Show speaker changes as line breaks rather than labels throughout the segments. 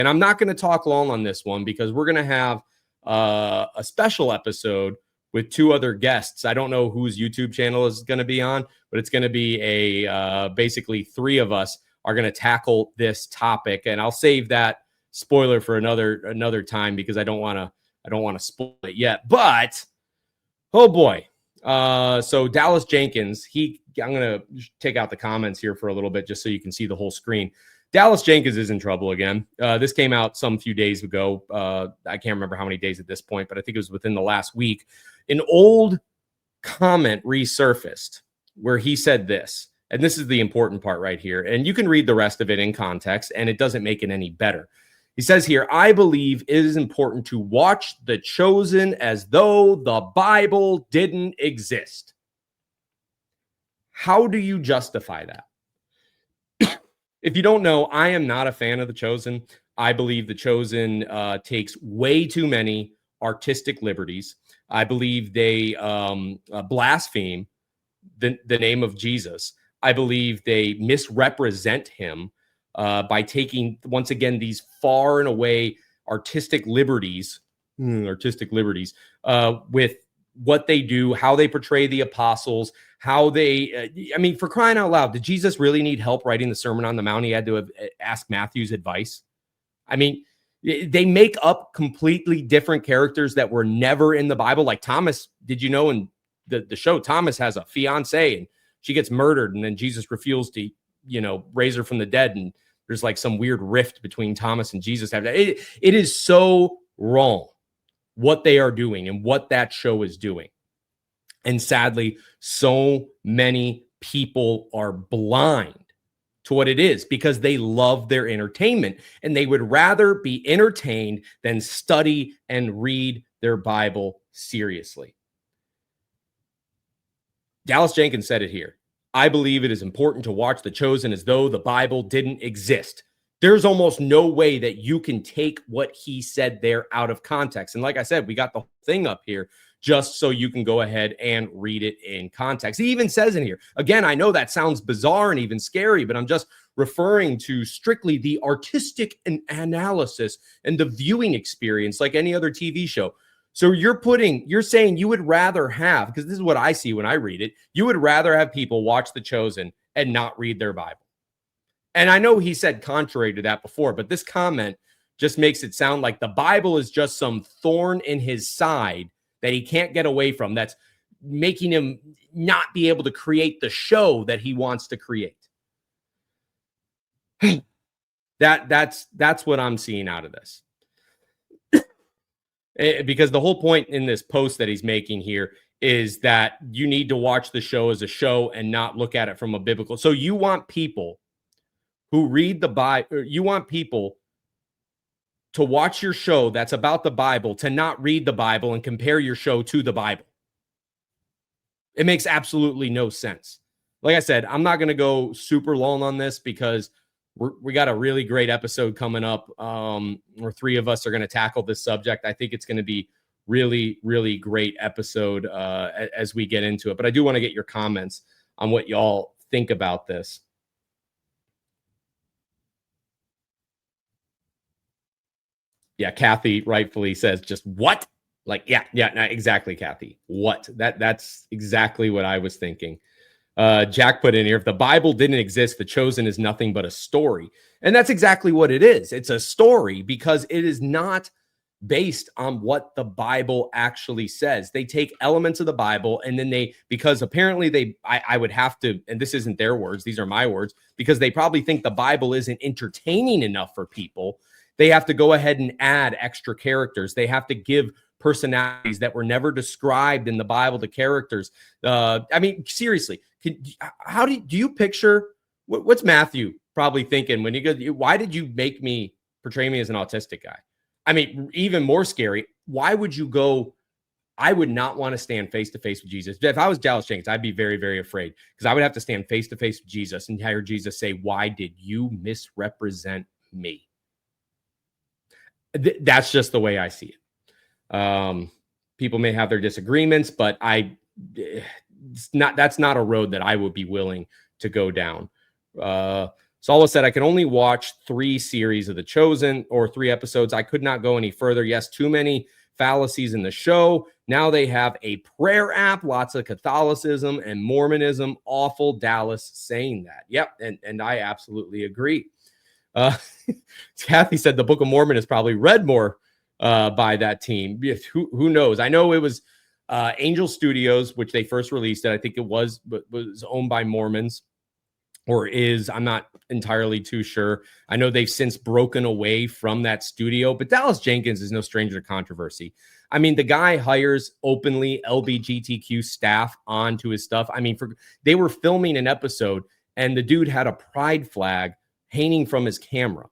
And I'm not going to talk long on this one because we're going to have a special episode with two other guests. I don't know whose YouTube channel is going to be on, but it's going to be basically three of us are going to tackle this topic, and I'll save that spoiler for another time because I don't want to spoil it yet. But oh boy. So Dallas Jenkins, I'm going to take out the comments here for a little bit just so you can see the whole screen. Dallas Jenkins is in trouble again. This came out some few days ago. I can't remember how many days at this point, but I think it was within the last week. An old comment resurfaced where he said this, and this is the important part right here, and you can read the rest of it in context, and it doesn't make it any better. He says here, I believe it is important to watch The Chosen as though the Bible didn't exist. How do you justify that? If you don't know, I am not a fan of The Chosen. I believe The Chosen takes way too many artistic liberties. I believe they blaspheme the name of Jesus. I believe they misrepresent him by taking, once again, these far and away artistic liberties with what they do, how they portray the apostles, how they, for crying out loud, did Jesus really need help writing the Sermon on the Mount? He had to ask Matthew's advice. They make up completely different characters that were never in the Bible. Like Thomas, did you know in the show, Thomas has a fiance and she gets murdered, and then Jesus refuses to, raise her from the dead. And there's like some weird rift between Thomas and Jesus. It is so wrong what they are doing and what that show is doing. And sadly, so many people are blind to what it is because they love their entertainment and they would rather be entertained than study and read their Bible seriously. Dallas Jenkins said it here. I believe it is important to watch The Chosen as though the Bible didn't exist. There's almost no way that you can take what he said there out of context. And like I said, we got the whole thing up here just so you can go ahead and read it in context. He even says in here, again, I know that sounds bizarre and even scary, but I'm just referring to strictly the artistic analysis and the viewing experience like any other TV show. So you're saying you would rather have, because this is what I see when I read it, you would rather have people watch The Chosen and not read their Bible. And I know he said contrary to that before, but this comment just makes it sound like the Bible is just some thorn in his side that he can't get away from, that's making him not be able to create the show that he wants to create. That's what I'm seeing out of this. Because the whole point in this post that he's making here is that you need to watch the show as a show and not look at it from a biblical. So you want people who read the Bible, you want people to watch your show that's about the Bible to not read the Bible and compare your show to the Bible. It makes absolutely no sense. Like I said, I'm not going to go super long on this because we got a really great episode coming up where three of us are going to tackle this subject. I think it's going to be really, really great episode as we get into it. But I do want to get your comments on what y'all think about this. Yeah, Kathy rightfully says, just what? Like, yeah, exactly, Kathy. What? That's exactly what I was thinking. Jack put in here, if the Bible didn't exist, The Chosen is nothing but a story. And that's exactly what it is. It's a story because it is not based on what the Bible actually says. They take elements of the Bible and then because apparently I would have to, and this isn't their words, these are my words, because they probably think the Bible isn't entertaining enough for people. They have to go ahead and add extra characters. They have to give personalities that were never described in the Bible to characters. Seriously, how do you picture what's Matthew probably thinking when he goes, why did you make me portray me as an autistic guy? Even more scary, why would you go? I would not want to stand face to face with Jesus. If I was Dallas Jenkins, I'd be very, very afraid because I would have to stand face to face with Jesus and hear Jesus say, why did you misrepresent me? That's just the way I see it. People may have their disagreements, but that's not a road that I would be willing to go down. Saula said, I could only watch 3 series of The Chosen or 3 episodes. I could not go any further. Yes, too many fallacies in the show. Now they have a prayer app, lots of Catholicism and Mormonism. Awful Dallas saying that. Yep, and I absolutely agree. Kathy said the Book of Mormon is probably read more by that team. Who knows? I know it was Angel Studios, which they first released it. I think it was owned by Mormons, or is. I'm not entirely too sure. I know they've since broken away from that studio, but Dallas Jenkins is no stranger to controversy. I mean, the guy hires openly LGBTQ staff onto his stuff. I mean, they were filming an episode and the dude had a pride flag hanging from his camera.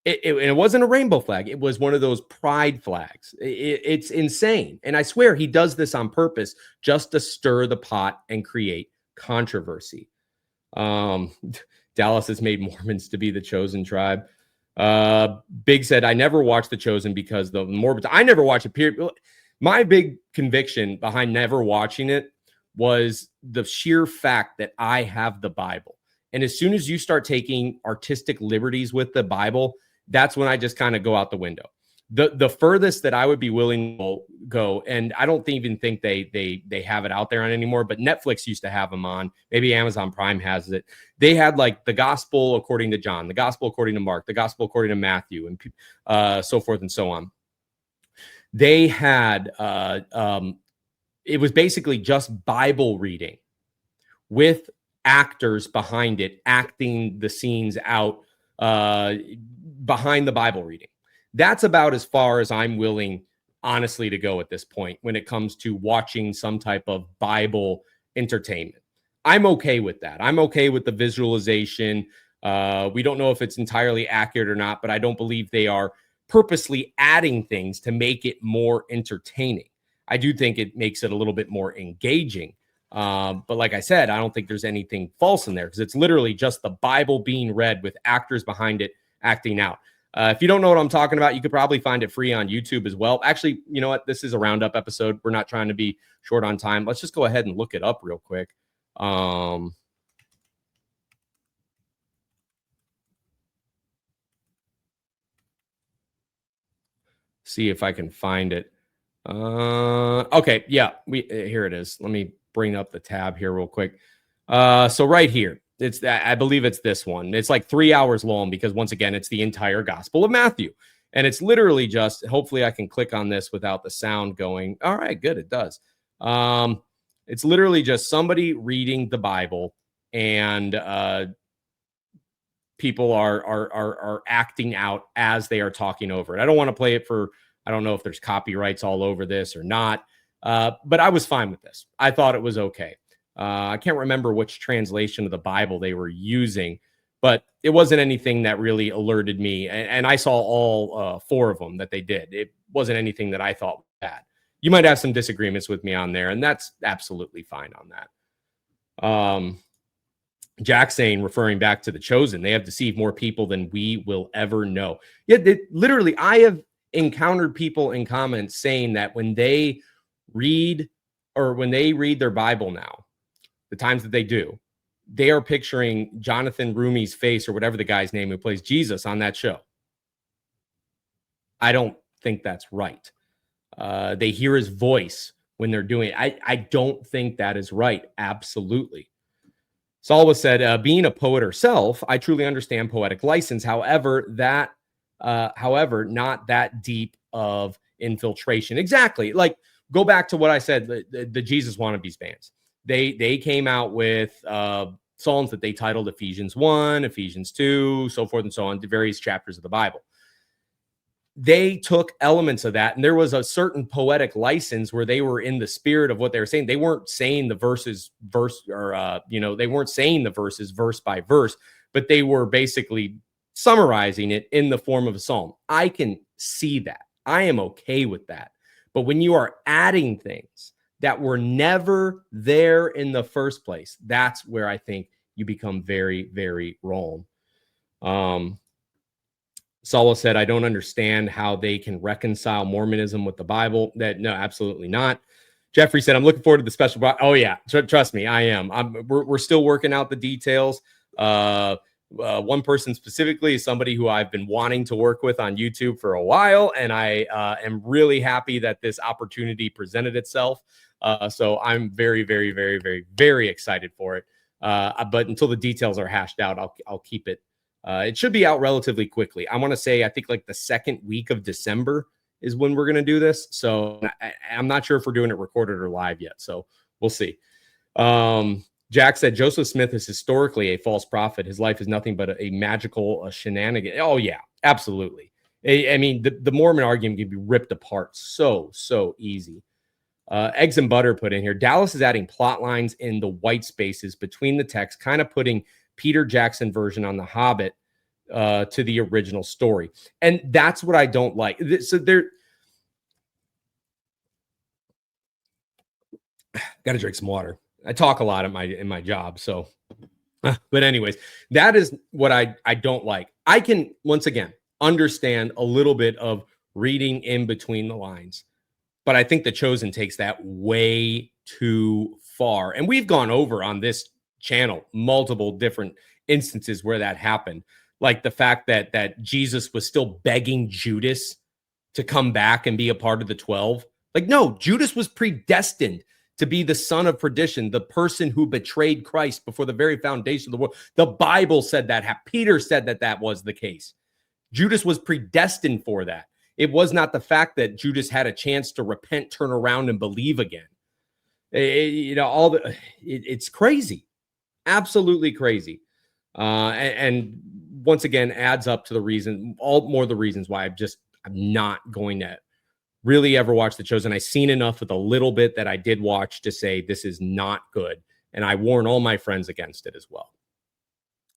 It wasn't a rainbow flag. It was one of those pride flags. It's insane. And I swear he does this on purpose just to stir the pot and create controversy. Dallas has made Mormons to be the chosen tribe. Big said, I never watched The Chosen because the Mormons, I never watched it, period. My big conviction behind never watching it was the sheer fact that I have the Bible. And as soon as you start taking artistic liberties with the Bible, that's when I just kind of go out the window. The furthest that I would be willing to go, and I don't even think they have it out there on anymore, but Netflix used to have them on. Maybe Amazon Prime has it. They had like the gospel according to John, the gospel according to Mark, the gospel according to Matthew, and so forth and so on. They had it was basically just Bible reading with actors behind it, acting the scenes out behind the Bible reading. That's about as far as I'm willing, honestly, to go at this point when it comes to watching some type of Bible entertainment. I'm okay with that. I'm okay with the visualization. We don't know if it's entirely accurate or not, but I don't believe they are purposely adding things to make it more entertaining. I do think it makes it a little bit more engaging. But like I said, I don't think there's anything false in there because it's literally just the Bible being read with actors behind it acting out. If you don't know what I'm talking about, you could probably find it free on YouTube as well. Actually, you know what? This is a roundup episode. We're not trying to be short on time. Let's just go ahead and look it up real quick. See if I can find it. Okay, yeah, here it is. Let me bring up the tab here real quick. So right here, it's I believe it's this one. It's like 3 hours long because once again, it's the entire Gospel of Matthew. And it's literally just, hopefully I can click on this without the sound going. All right, good, it does. It's literally just somebody reading the Bible and people are acting out as they are talking over it. I don't want to play it for, I don't know if there's copyrights all over this or not, but I was fine with this. I thought it was okay. I can't remember which translation of the Bible they were using, but it wasn't anything that really alerted me. And I saw all 4 of them that they did. It wasn't anything that I thought was bad. You might have some disagreements with me on there, and that's absolutely fine on that. Jack saying, referring back to The Chosen, they have deceived more people than we will ever know. Yeah, literally, I have encountered people in comments saying that when they read their Bible now, the times that they do, they are picturing Jonathan Rumi's face or whatever the guy's name who plays Jesus on that show. I don't think that's right. They hear his voice when they're doing it. I don't think that is right. Absolutely. Salwa said, being a poet herself, I truly understand poetic license. However, not that deep of infiltration. Exactly. Like, go back to what I said, the Jesus Wannabes bands. They came out with songs that they titled Ephesians 1, Ephesians 2, so forth and so on, to various chapters of the Bible. They took elements of that, and there was a certain poetic license where they were in the spirit of what they were saying. They weren't saying the verses they weren't saying the verses verse by verse, but they were basically summarizing it in the form of a psalm. I can see that. I am okay with that. But when you are adding things that were never there in the first place, that's where I think you become very, very wrong. Saul said, I don't understand how they can reconcile Mormonism with the Bible. No, absolutely not. Jeffrey said, I'm looking forward to the special. Oh, yeah. Trust me, I am. We're still working out the details. One person specifically is somebody who I've been wanting to work with on YouTube for a while, and I am really happy that this opportunity presented itself. So I'm very, very, very, very, very excited for it. But until the details are hashed out, I'll keep it. It should be out relatively quickly. I want to say, I think like the second week of December is when we're going to do this. So I'm not sure if we're doing it recorded or live yet. So we'll see. Jack said Joseph Smith is historically a false prophet. His life is nothing but a magical shenanigan. Oh, yeah, absolutely. I mean, the Mormon argument can be ripped apart so easy. Eggs and Butter put in here. Dallas is adding plot lines in the white spaces between the text, kind of putting Peter Jackson version on The Hobbit to the original story. And that's what I don't like. So there, got to drink some water. I talk a lot in my job. So, but anyways, that is what I don't like. I can, once again, understand a little bit of reading in between the lines, but I think The Chosen takes that way too far. And we've gone over on this channel multiple different instances where that happened. Like the fact that Jesus was still begging Judas to come back and be a part of the 12. Like, no, Judas was predestined to be the son of perdition, the person who betrayed Christ before the very foundation of the world. The Bible said that. Peter said that was the case. Judas was predestined for that. It was not the fact that Judas had a chance to repent, turn around, and believe again. It's crazy, absolutely crazy, and once again adds up to the reasons why I'm not going to really ever watch The Chosen. I've seen enough with a little bit that I did watch to say this is not good, and I warn all my friends against it as well.